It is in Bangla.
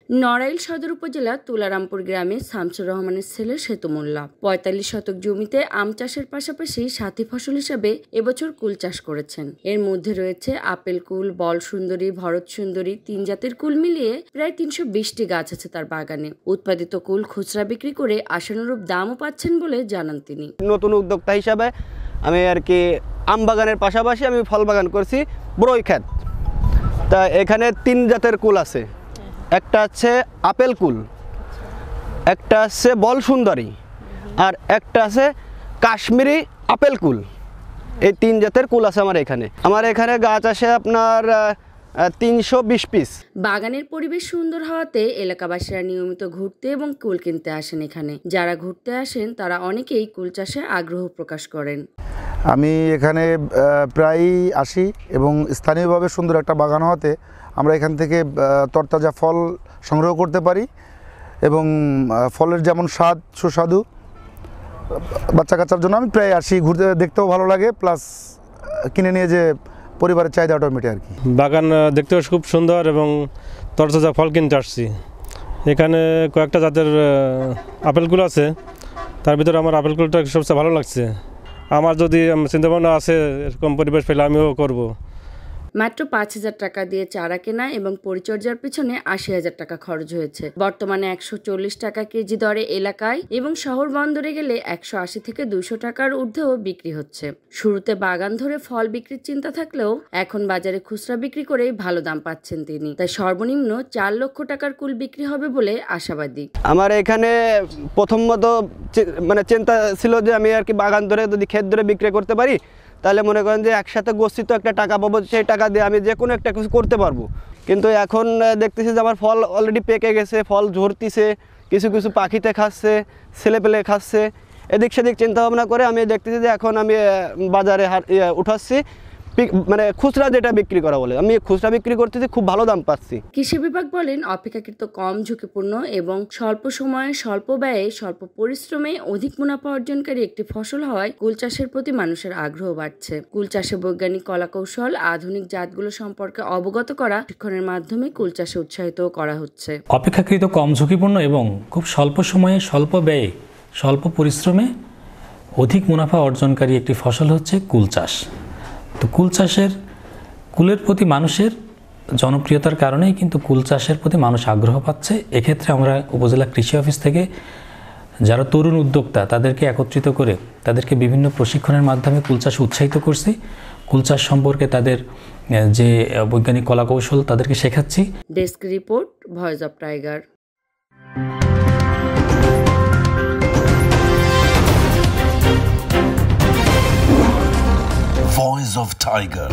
নড়াইল সদর উপজেলা তুলারামপুর গ্রামে শামসুর রহমানের ছেলে সেতু মোল্লা ৪৫ শতক জমিতে আম চাষের পাশাপাশি সাথী ফসল হিসাবে এবছর কুল চাষ করেছেন। এর মধ্যে রয়েছে আপেল কুল, বল সুন্দরী, ভরত সুন্দরী, ৩ জাতের কুল মিলিয়ে প্রায় ৩২০টি গাছ আছে তার বাগানে। উৎপাদিত কুল খুচরা বিক্রি করে আশানুরূপ দামও পাচ্ছেন বলে জানান তিনি। নতুন উদ্যোক্তা হিসাবে আমি আর কি আম বাগানের পাশাপাশি আমি ফল বাগান করছি বড়ই ক্ষেত। তা এখানে ৩ জাতের কুল আছে। একটা আছে আপেল কুল, একটা আছে বল সুন্দরী, আর একটা আছে কাশ্মীরি আপেল কুল। এই ৩ জাতের কুল আছে আমার এখানে গাছ আসে আপনার ৩২০ পিস। বাগানের পরিবেশ সুন্দর হওয়াতে এলাকাবাসীরা নিয়মিত ঘুরতে এবং কুল কিনতে আসেন এখানে। যারা ঘুরতে আসেন তারা অনেকেই কুল চাষে আগ্রহ প্রকাশ করেন। আমি এখানে প্রায়ই আসি এবং স্থানীয়ভাবে সুন্দর একটা বাগান হওয়াতে আমরা এখান থেকে তরতাজা ফল সংগ্রহ করতে পারি এবং ফলের যেমন স্বাদ সুস্বাদু বাচ্চা কাচ্চার জন্য আমি প্রায় আসি, ঘুরতে দেখতেও ভালো লাগে, প্লাস কিনে নিয়ে যে পরিবারের চাহিদাটাও মেটে আর কি। বাগান দেখতেও খুব সুন্দর এবং তরতাজা ফল কিনতে আসছি। এখানে কয়েকটা জাতের আপেলগুলো আছে, তার ভিতরে আমার আপেলগুলোটা সবচেয়ে ভালো লাগছে। আমার যদি চিন্তাভাবনা আছে এরকম পরিবেশ পেলে আমিও করব। মাত্র ৫,০০০ টাকা দিয়ে চারা কেনা এবং পরিচর্যার পিছনে ৮০,০০০ টাকা খরচ হয়েছে। বর্তমানে ১৪০ টাকা কেজি দরে এলাকায় এবং শহর বন্দরে গেলে ১৮০ থেকে ২০০ টাকার ঊর্ধ্বেও বিক্রি হচ্ছে। শুরুতে বাগান ধরে ফল বিক্রির চিন্তা থাকলেও এখন বাজারে খুচরা বিক্রি করেই ভালো দাম পাচ্ছেন তিনি। তাই সর্বনিম্ন ৪ লক্ষ টাকার কুল বিক্রি হবে বলে আশাবাদী। আমার এখানে প্রথমত চিন্তা ছিল যে আমি আর কি বাগান ধরে যদি ক্ষেত ধরে বিক্রি করতে পারি তাহলে মনে করেন যে একসাথে গচ্ছিত একটা টাকা পাবো, সেই টাকা দিয়ে আমি যে কোনো একটা কিছু করতে পারবো। কিন্তু এখন দেখতেছি যে আমার ফল অলরেডি পেকে গেছে, ফল ঝরতিছে, কিছু কিছু পাখিতে খাচ্ছে, ছেলেপেলে খাচ্ছে। এদিক সেদিক চিন্তা ভাবনা করে আমি দেখতেছি যে এখন আমি বাজারে উঠাচ্ছি খুচরা যেটা বিক্রি করা বলে, আমি খুচরা বিক্রি করতেছি, খুব ভালো দাম পাচ্ছি। কৃষি বিভাগ বলেন অপেক্ষাকৃত কম ঝুঁকিপূর্ণ এবং স্বল্প সময়ে স্বল্প ব্যয়ে স্বল্প পরিশ্রমে অধিক মুনাফা অর্জনকারী একটি ফসল হওয়ায় কুল চাষের প্রতি মানুষের আগ্রহ বাড়ছে। কুল চাষে বৈজ্ঞানিক কলাকৌশল, আধুনিক জাতগুলো সম্পর্কে অবগত করা, শিক্ষণের মাধ্যমে কুল চাষে উৎসাহিত করা হচ্ছে। অপেক্ষাকৃত কম ঝুঁকিপূর্ণ এবং খুব স্বল্প সময়ে স্বল্প ব্যয়ে স্বল্প পরিশ্রমে অধিক মুনাফা অর্জনকারী একটি ফসল হচ্ছে কুল চাষ। তো কুলের প্রতি মানুষের জনপ্রিয়তার কারণেই কিন্তু কুল চাষের প্রতি মানুষ আগ্রহ পাচ্ছে। এক্ষেত্রে আমরা উপজেলা কৃষি অফিস থেকে যারা তরুণ উদ্যোক্তা তাদেরকে একত্রিত করে তাদেরকে বিভিন্ন প্রশিক্ষণের মাধ্যমে কুল চাষ উৎসাহিত করছি। কুল চাষ সম্পর্কে তাদের যে বৈজ্ঞানিক কলাকৌশল তাদেরকে শেখাচ্ছি। Desk report, voice of tiger. Voice of Tiger.